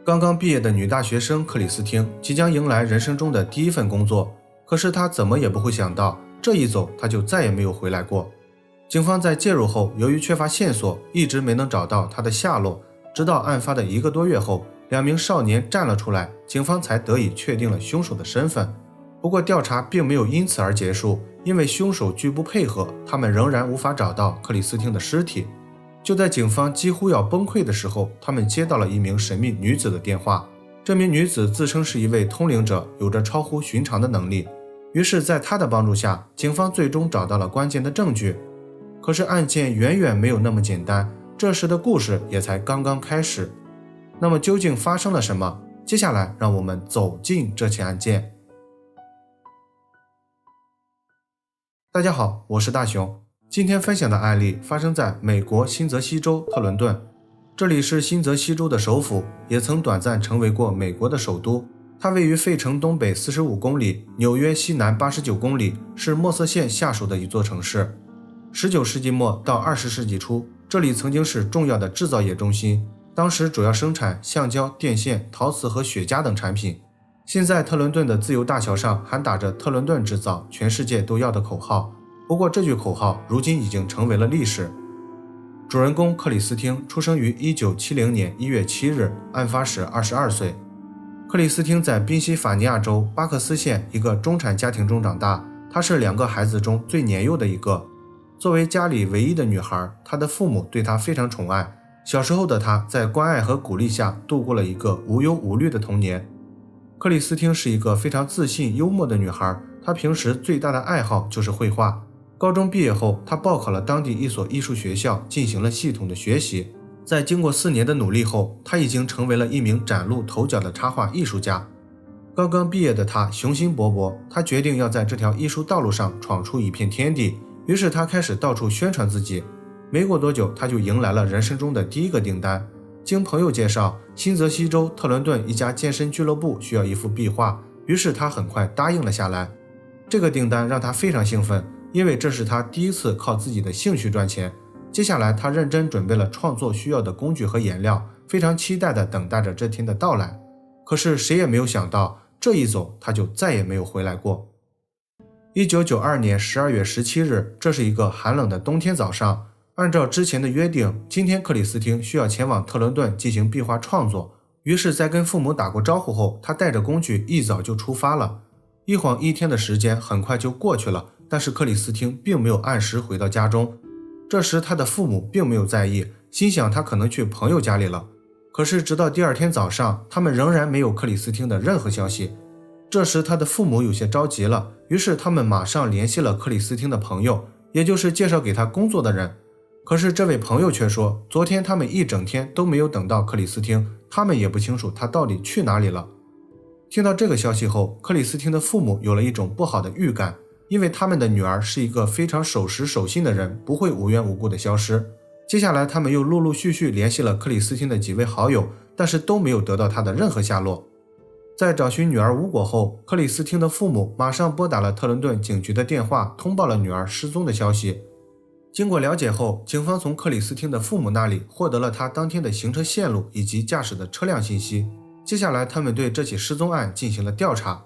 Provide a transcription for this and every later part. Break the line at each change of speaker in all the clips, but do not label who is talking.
刚刚毕业的女大学生克里斯汀即将迎来人生中的第一份工作，可是她怎么也不会想到，这一走她就再也没有回来过。警方在介入后，由于缺乏线索，一直没能找到她的下落，直到案发的1个多月后，2名少年站了出来，警方才得以确定了凶手的身份。不过调查并没有因此而结束，因为凶手拒不配合，他们仍然无法找到克里斯汀的尸体。就在警方几乎要崩溃的时候，他们接到了一名神秘女子的电话。这名女子自称是一位通灵者，有着超乎寻常的能力。于是在她的帮助下，警方最终找到了关键的证据。可是案件远远没有那么简单，这时的故事也才刚刚开始。那么究竟发生了什么？接下来让我们走进这起案件。大家好，我是大熊。今天分享的案例发生在美国新泽西州特伦顿，这里是新泽西州的首府，也曾短暂成为过美国的首都。它位于费城东北45公里，纽约西南89公里，是墨瑟县下属的一座城市。19世纪末到20世纪初，这里曾经是重要的制造业中心，当时主要生产橡胶、电线、陶瓷和雪茄等产品。现在特伦顿的自由大桥上还打着特伦顿制造，全世界都要的口号。不过这句口号如今已经成为了历史。主人公克里斯汀出生于1970年1月7日，案发时22岁。克里斯汀在宾夕法尼亚州巴克斯县一个中产家庭中长大，她是2个孩子中最年幼的一个。作为家里唯一的女孩，她的父母对她非常宠爱。小时候的她在关爱和鼓励下度过了一个无忧无虑的童年。克里斯汀是一个非常自信幽默的女孩，她平时最大的爱好就是绘画。高中毕业后，他报考了当地一所艺术学校，进行了系统的学习。在经过4年的努力后，他已经成为了一名崭露头角的插画艺术家。刚刚毕业的他雄心勃勃，他决定要在这条艺术道路上闯出一片天地。于是他开始到处宣传自己。没过多久，他就迎来了人生中的第一个订单。经朋友介绍，新泽西州特伦顿一家健身俱乐部需要一幅壁画，于是他很快答应了下来。这个订单让他非常兴奋，因为这是他第一次靠自己的兴趣赚钱。接下来他认真准备了创作需要的工具和颜料，非常期待地等待着这天的到来。可是谁也没有想到，这一走他就再也没有回来过。1992年12月17日，这是一个寒冷的冬天早上。按照之前的约定，今天克里斯汀需要前往特伦顿进行壁画创作。于是在跟父母打过招呼后，他带着工具一早就出发了。一晃一天的时间很快就过去了，但是克里斯汀并没有按时回到家中。这时他的父母并没有在意，心想他可能去朋友家里了。可是直到第2天早上，他们仍然没有克里斯汀的任何消息。这时他的父母有些着急了，于是他们马上联系了克里斯汀的朋友，也就是介绍给他工作的人。可是这位朋友却说，昨天他们一整天都没有等到克里斯汀，他们也不清楚他到底去哪里了。听到这个消息后，克里斯汀的父母有了一种不好的预感，因为他们的女儿是一个非常守时守信的人，不会无缘无故的消失。接下来他们又陆陆续续联系了克里斯汀的几位好友，但是都没有得到他的任何下落。在找寻女儿无果后，克里斯汀的父母马上拨打了特伦顿警局的电话，通报了女儿失踪的消息。经过了解后，警方从克里斯汀的父母那里获得了他当天的行车线路以及驾驶的车辆信息。接下来他们对这起失踪案进行了调查。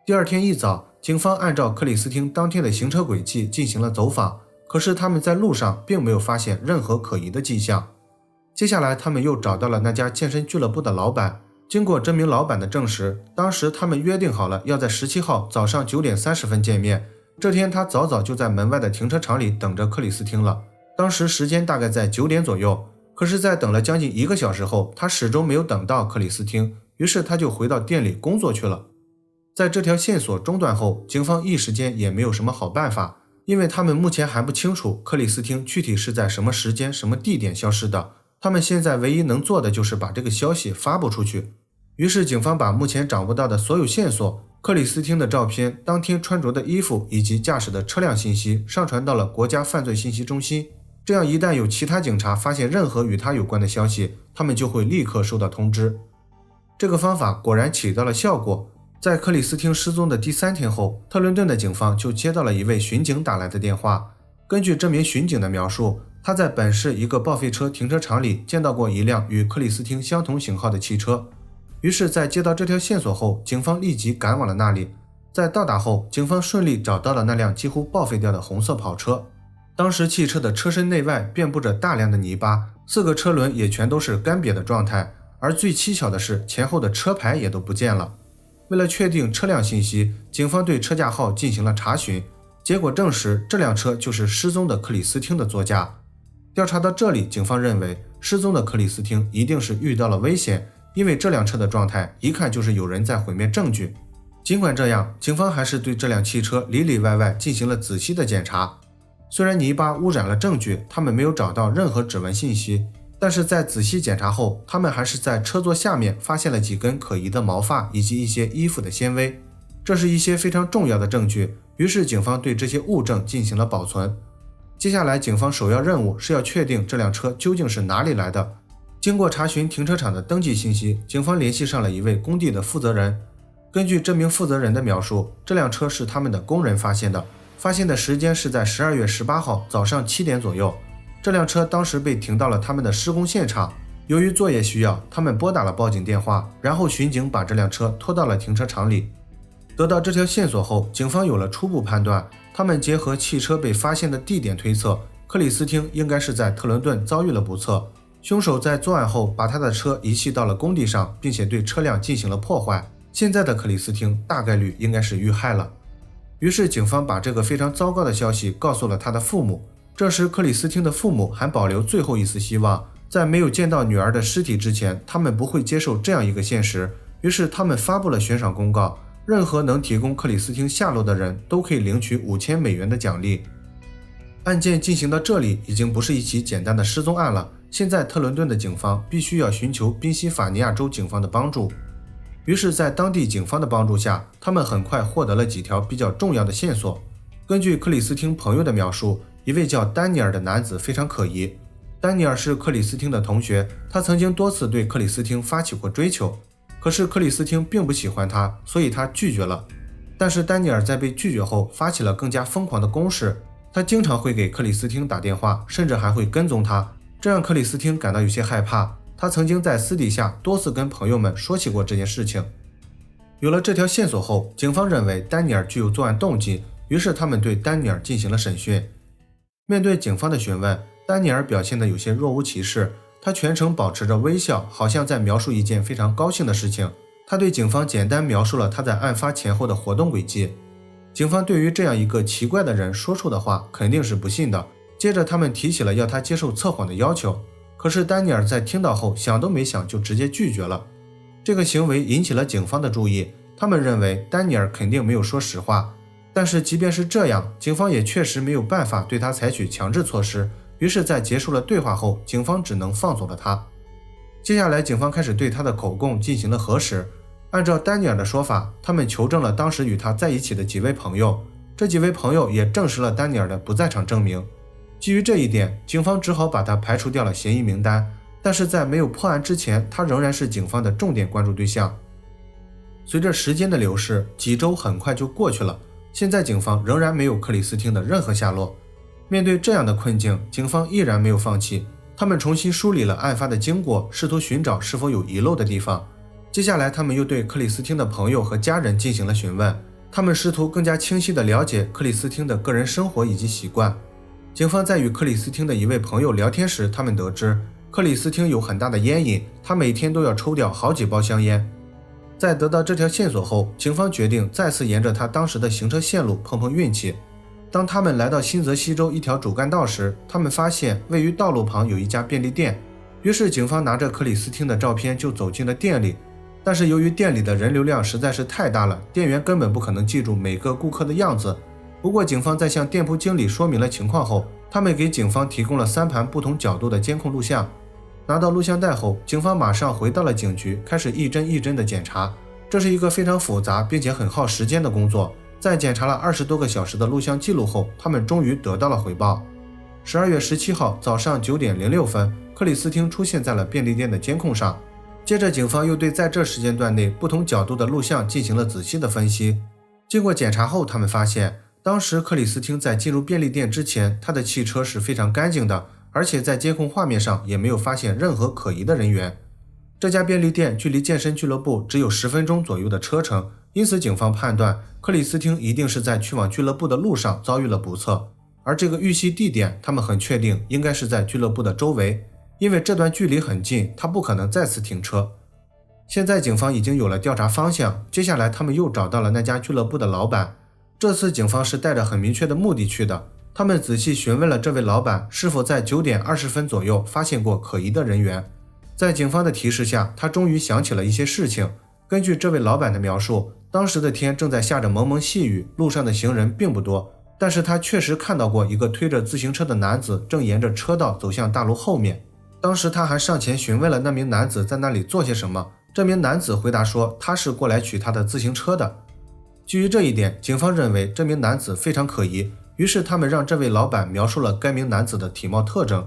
第2天一早，警方按照克里斯汀当天的行车轨迹进行了走访，可是他们在路上并没有发现任何可疑的迹象。接下来他们又找到了那家健身俱乐部的老板，经过这名老板的证实，当时他们约定好了要在17号早上9点30分见面。这天他早早就在门外的停车场里等着克里斯汀了，当时时间大概在9点左右。可是在等了将近1个小时后，他始终没有等到克里斯汀，于是他就回到店里工作去了。在这条线索中断后，警方一时间也没有什么好办法，因为他们目前还不清楚克里斯汀具体是在什么时间、什么地点消失的。他们现在唯一能做的就是把这个消息发布出去。于是警方把目前掌握到的所有线索，克里斯汀的照片、当天穿着的衣服以及驾驶的车辆信息上传到了国家犯罪信息中心。这样一旦有其他警察发现任何与他有关的消息，他们就会立刻收到通知。这个方法果然起到了效果。在克里斯汀失踪的第3天后，特伦顿的警方就接到了一位巡警打来的电话。根据这名巡警的描述，他在本市一个报废车停车场里见到过一辆与克里斯汀相同型号的汽车。于是在接到这条线索后，警方立即赶往了那里。在到达后，警方顺利找到了那辆几乎报废掉的红色跑车。当时汽车的车身内外遍布着大量的泥巴，4个车轮也全都是干瘪的状态，而最蹊跷的是前后的车牌也都不见了。为了确定车辆信息，警方对车架号进行了查询，结果证实这辆车就是失踪的克里斯汀的座驾。调查到这里，警方认为失踪的克里斯汀一定是遇到了危险，因为这辆车的状态一看就是有人在毁灭证据。尽管这样，警方还是对这辆汽车里里外外进行了仔细的检查。虽然泥巴污染了证据，他们没有找到任何指纹信息，但是在仔细检查后，他们还是在车座下面发现了几根可疑的毛发以及一些衣服的纤维，这是一些非常重要的证据。于是警方对这些物证进行了保存。接下来警方首要任务是要确定这辆车究竟是哪里来的。经过查询停车场的登记信息，警方联系上了一位工地的负责人。根据这名负责人的描述，这辆车是他们的工人发现的，发现的时间是在12月18号早上7点左右。这辆车当时被停到了他们的施工现场，由于作业需要，他们拨打了报警电话，然后巡警把这辆车拖到了停车场里。得到这条线索后，警方有了初步判断，他们结合汽车被发现的地点推测，克里斯汀应该是在特伦顿遭遇了不测，凶手在作案后把他的车遗弃到了工地上，并且对车辆进行了破坏。现在的克里斯汀大概率应该是遇害了。于是警方把这个非常糟糕的消息告诉了他的父母。这时克里斯汀的父母还保留最后一丝希望，在没有见到女儿的尸体之前，他们不会接受这样一个现实。于是他们发布了悬赏公告，任何能提供克里斯汀下落的人都可以领取$5000的奖励。案件进行到这里，已经不是一起简单的失踪案了。现在特伦顿的警方必须要寻求宾夕法尼亚州警方的帮助。于是在当地警方的帮助下，他们很快获得了几条比较重要的线索。根据克里斯汀朋友的描述，一位叫丹尼尔的男子非常可疑。丹尼尔是克里斯汀的同学，他曾经多次对克里斯汀发起过追求，可是克里斯汀并不喜欢他，所以他拒绝了。但是丹尼尔在被拒绝后发起了更加疯狂的攻势，他经常会给克里斯汀打电话，甚至还会跟踪他，这让克里斯汀感到有些害怕。他曾经在私底下多次跟朋友们说起过这件事情。有了这条线索后，警方认为丹尼尔具有作案动机，于是他们对丹尼尔进行了审讯。面对警方的询问，丹尼尔表现得有些若无其事，他全程保持着微笑，好像在描述一件非常高兴的事情。他对警方简单描述了他在案发前后的活动轨迹。警方对于这样一个奇怪的人说出的话肯定是不信的，接着他们提起了要他接受测谎的要求。可是丹尼尔在听到后想都没想就直接拒绝了。这个行为引起了警方的注意，他们认为丹尼尔肯定没有说实话。但是即便是这样，警方也确实没有办法对他采取强制措施，于是在结束了对话后，警方只能放走了他。接下来警方开始对他的口供进行了核实。按照丹尼尔的说法，他们求证了当时与他在一起的几位朋友，这几位朋友也证实了丹尼尔的不在场证明。基于这一点，警方只好把他排除掉了嫌疑名单，但是在没有破案之前，他仍然是警方的重点关注对象。随着时间的流逝，几周很快就过去了，现在警方仍然没有克里斯汀的任何下落。面对这样的困境，警方依然没有放弃，他们重新梳理了案发的经过，试图寻找是否有遗漏的地方。接下来他们又对克里斯汀的朋友和家人进行了询问，他们试图更加清晰地了解克里斯汀的个人生活以及习惯。警方在与克里斯汀的一位朋友聊天时，他们得知克里斯汀有很大的烟瘾，他每天都要抽掉好几包香烟。在得到这条线索后，警方决定再次沿着他当时的行车线路碰碰运气。当他们来到新泽西州一条主干道时，他们发现位于道路旁有一家便利店，于是警方拿着克里斯汀的照片就走进了店里。但是由于店里的人流量实在是太大了，店员根本不可能记住每个顾客的样子。不过警方在向店铺经理说明了情况后，他们给警方提供了3盘不同角度的监控录像。拿到录像带后，警方马上回到了警局，开始一帧一帧的检查。这是一个非常复杂并且很耗时间的工作。在检查了20多个小时的录像记录后，他们终于得到了回报。12月17号早上9点06分，克里斯汀出现在了便利店的监控上。接着警方又对在这时间段内不同角度的录像进行了仔细的分析。经过检查后，他们发现当时克里斯汀在进入便利店之前，他的汽车是非常干净的，而且在监控画面上也没有发现任何可疑的人员。这家便利店距离健身俱乐部只有10分钟左右的车程，因此警方判断克里斯汀一定是在去往俱乐部的路上遭遇了不测，而这个遇袭地点他们很确定应该是在俱乐部的周围，因为这段距离很近，他不可能再次停车。现在警方已经有了调查方向，接下来他们又找到了那家俱乐部的老板。这次警方是带着很明确的目的去的，他们仔细询问了这位老板是否在9点20分左右发现过可疑的人员。在警方的提示下，他终于想起了一些事情。根据这位老板的描述，当时的天正在下着蒙蒙细雨，路上的行人并不多，但是他确实看到过一个推着自行车的男子正沿着车道走向大楼后面。当时他还上前询问了那名男子在那里做些什么，这名男子回答说他是过来取他的自行车的。基于这一点，警方认为这名男子非常可疑，于是他们让这位老板描述了该名男子的体貌特征。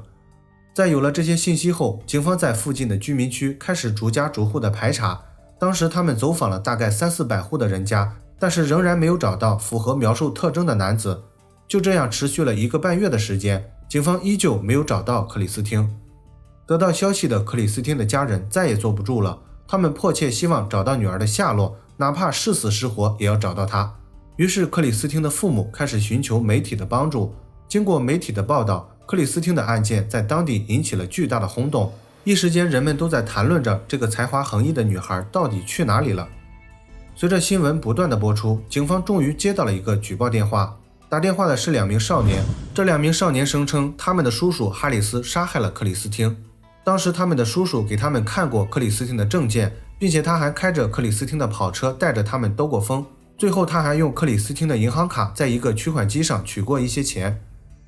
在有了这些信息后，警方在附近的居民区开始逐家逐户的排查。当时他们走访了大概300-400户的人家，但是仍然没有找到符合描述特征的男子。就这样持续了1个半月的时间，警方依旧没有找到克里斯汀。得到消息的克里斯汀的家人再也坐不住了，他们迫切希望找到女儿的下落，哪怕是死是活也要找到她。于是克里斯汀的父母开始寻求媒体的帮助。经过媒体的报道，克里斯汀的案件在当地引起了巨大的轰动，一时间人们都在谈论着这个才华横溢的女孩到底去哪里了。随着新闻不断的播出，警方终于接到了一个举报电话。打电话的是2名少年，这2名少年声称他们的叔叔哈里斯杀害了克里斯汀。当时他们的叔叔给他们看过克里斯汀的证件，并且他还开着克里斯汀的跑车带着他们兜过风，最后他还用克里斯汀的银行卡在一个取款机上取过一些钱。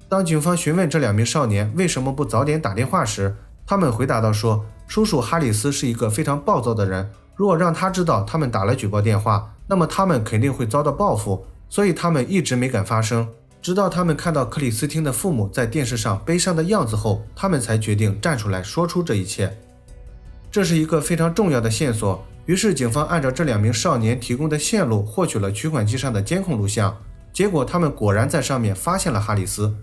当警方询问这2名少年为什么不早点打电话时，他们回答道说，叔叔哈里斯是一个非常暴躁的人，如果让他知道他们打了举报电话，那么他们肯定会遭到报复，所以他们一直没敢发声。直到他们看到克里斯汀的父母在电视上悲伤的样子后，他们才决定站出来说出这一切。这是一个非常重要的线索，于是警方按照这2名少年提供的线路获取了取款机上的监控录像，结果他们果然在上面发现了哈里斯。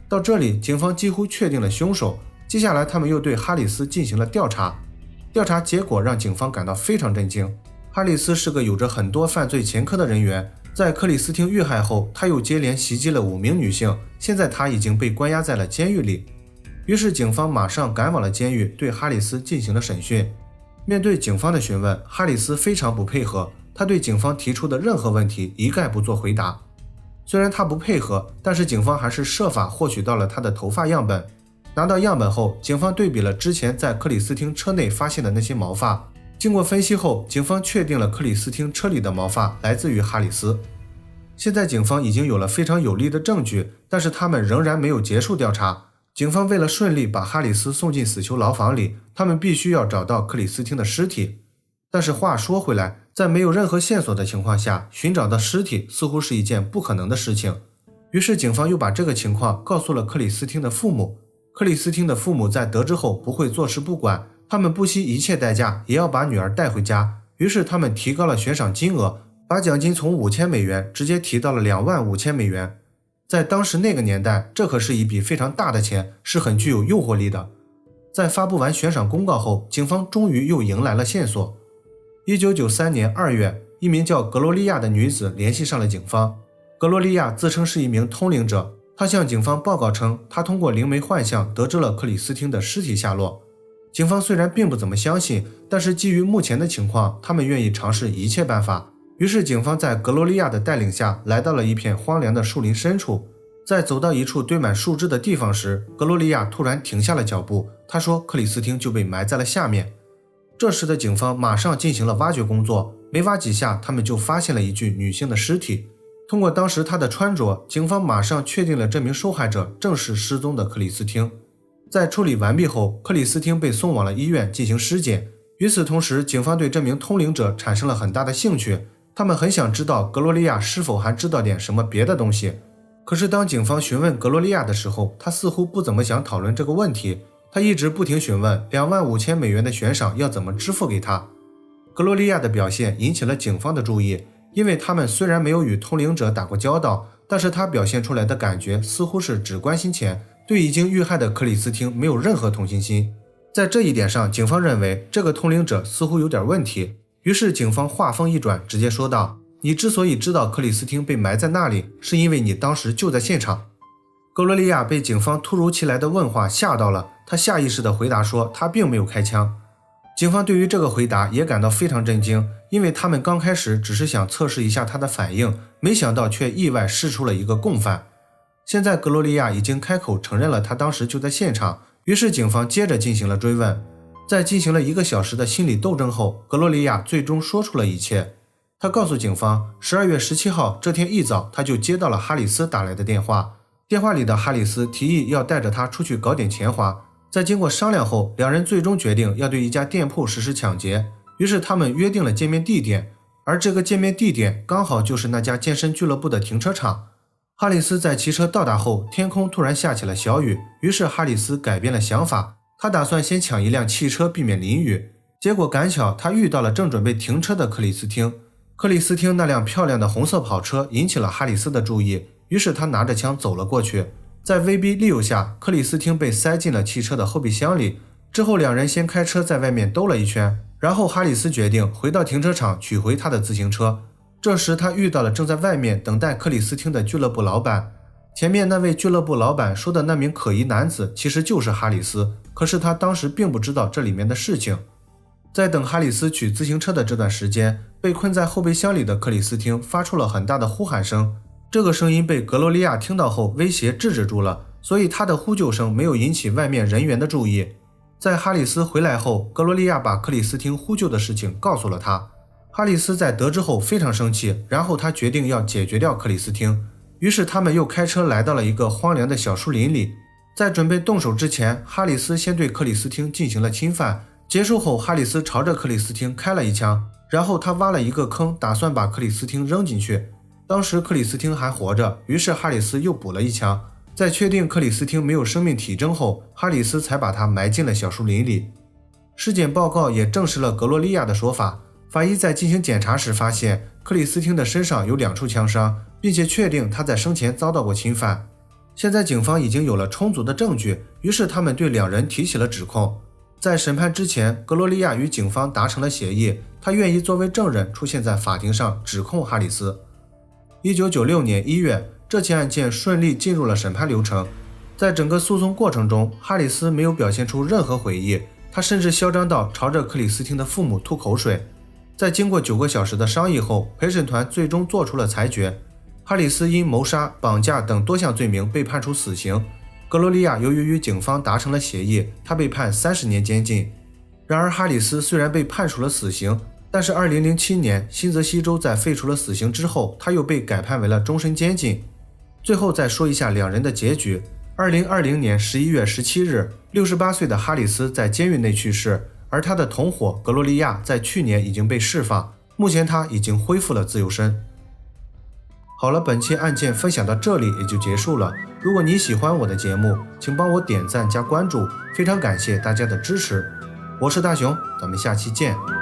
到这里，警方几乎确定了凶手，接下来他们又对哈里斯进行了调查。调查结果让警方感到非常震惊，哈里斯是个有着很多犯罪前科的人员，在克里斯汀遇害后，他又接连袭击了5名女性，现在他已经被关押在了监狱里。于是警方马上赶往了监狱，对哈里斯进行了审讯。面对警方的询问，哈里斯非常不配合，他对警方提出的任何问题一概不做回答。虽然他不配合，但是警方还是设法获取到了他的头发样本。拿到样本后，警方对比了之前在克里斯汀车内发现的那些毛发，经过分析后，警方确定了克里斯汀车里的毛发来自于哈里斯。现在警方已经有了非常有力的证据，但是他们仍然没有结束调查。警方为了顺利把哈里斯送进死囚牢房里，他们必须要找到克里斯汀的尸体。但是话说回来，在没有任何线索的情况下，寻找到尸体似乎是一件不可能的事情。于是警方又把这个情况告诉了克里斯汀的父母。克里斯汀的父母在得知后不会坐视不管，他们不惜一切代价也要把女儿带回家。于是他们提高了悬赏金额，把奖金从$5000直接提到了$25000。在当时那个年代，这可是一笔非常大的钱，是很具有诱惑力的。在发布完悬赏公告后，警方终于又迎来了线索。1993年2月，一名叫格罗利亚的女子联系上了警方。格罗利亚自称是一名通灵者，她向警方报告称，她通过灵媒幻象得知了克里斯汀的尸体下落。警方虽然并不怎么相信，但是基于目前的情况，他们愿意尝试一切办法。于是警方在格罗利亚的带领下来到了一片荒凉的树林深处。在走到一处堆满树枝的地方时，格罗利亚突然停下了脚步，她说克里斯汀就被埋在了下面。这时的警方马上进行了挖掘工作，没挖几下，他们就发现了一具女性的尸体。通过当时她的穿着，警方马上确定了这名受害者正是失踪的克里斯汀。在处理完毕后，克里斯汀被送往了医院进行尸检。与此同时，警方对这名通灵者产生了很大的兴趣，他们很想知道格罗利亚是否还知道点什么别的东西。可是当警方询问格罗利亚的时候，他似乎不怎么想讨论这个问题。他一直不停询问$25000的悬赏要怎么支付给他。格罗利亚的表现引起了警方的注意，因为他们虽然没有与通灵者打过交道，但是他表现出来的感觉似乎是只关心钱，对已经遇害的克里斯汀没有任何同情心。在这一点上，警方认为这个通灵者似乎有点问题，于是警方话锋一转，直接说道：“你之所以知道克里斯汀被埋在那里，是因为你当时就在现场。”格罗利亚被警方突如其来的问话吓到了，他下意识地回答说他并没有开枪。警方对于这个回答也感到非常震惊，因为他们刚开始只是想测试一下他的反应，没想到却意外试出了一个共犯。现在格罗利亚已经开口承认了他当时就在现场，于是警方接着进行了追问。在进行了1个小时的心理斗争后，格罗利亚最终说出了一切。他告诉警方，12月17号这天一早，他就接到了哈里斯打来的电话。电话里的哈里斯提议要带着他出去搞点钱花。在经过商量后，两人最终决定要对一家店铺实施抢劫，于是他们约定了见面地点，而这个见面地点刚好就是那家健身俱乐部的停车场。哈里斯在骑车到达后，天空突然下起了小雨，于是哈里斯改变了想法，他打算先抢一辆汽车避免淋雨。结果赶巧他遇到了正准备停车的克里斯汀。克里斯汀那辆漂亮的红色跑车引起了哈里斯的注意，于是他拿着枪走了过去。在威逼利诱下，克里斯汀被塞进了汽车的后备箱里。之后两人先开车在外面兜了一圈，然后哈里斯决定回到停车场取回他的自行车。这时他遇到了正在外面等待克里斯汀的俱乐部老板。前面那位俱乐部老板说的那名可疑男子其实就是哈里斯，可是他当时并不知道这里面的事情。在等哈里斯取自行车的这段时间，被困在后备箱里的克里斯汀发出了很大的呼喊声。这个声音被格罗利亚听到后威胁制止住了，所以他的呼救声没有引起外面人员的注意。在哈里斯回来后，格罗利亚把克里斯汀呼救的事情告诉了他。哈里斯在得知后非常生气，然后他决定要解决掉克里斯汀。于是他们又开车来到了一个荒凉的小树林里。在准备动手之前，哈里斯先对克里斯汀进行了侵犯。结束后，哈里斯朝着克里斯汀开了一枪，然后他挖了一个坑，打算把克里斯汀扔进去。当时克里斯汀还活着，于是哈里斯又补了一枪。在确定克里斯汀没有生命体征后，哈里斯才把他埋进了小树林里。尸检报告也证实了格罗利亚的说法。法医在进行检查时发现，克里斯汀的身上有2处枪伤，并且确定他在生前遭到过侵犯。现在警方已经有了充足的证据，于是他们对两人提起了指控。在审判之前，格罗利亚与警方达成了协议，他愿意作为证人出现在法庭上指控哈里斯。1996年1月，这起案件顺利进入了审判流程。在整个诉讼过程中，哈里斯没有表现出任何悔意，他甚至嚣张到朝着克里斯汀的父母吐口水。在经过9个小时的商议后，陪审团最终做出了裁决。哈里斯因谋杀、绑架等多项罪名被判处死刑。格罗利亚由于与警方达成了协议，他被判30年监禁。然而哈里斯虽然被判处了死刑，但是2007年新泽西州在废除了死刑之后，他又被改判为了终身监禁。最后再说一下两人的结局。2020年11月17日，68岁的哈里斯在监狱内去世，而他的同伙格罗利亚在去年已经被释放，目前他已经恢复了自由身。好了，本期案件分享到这里也就结束了。如果你喜欢我的节目，请帮我点赞加关注，非常感谢大家的支持。我是大熊，咱们下期见。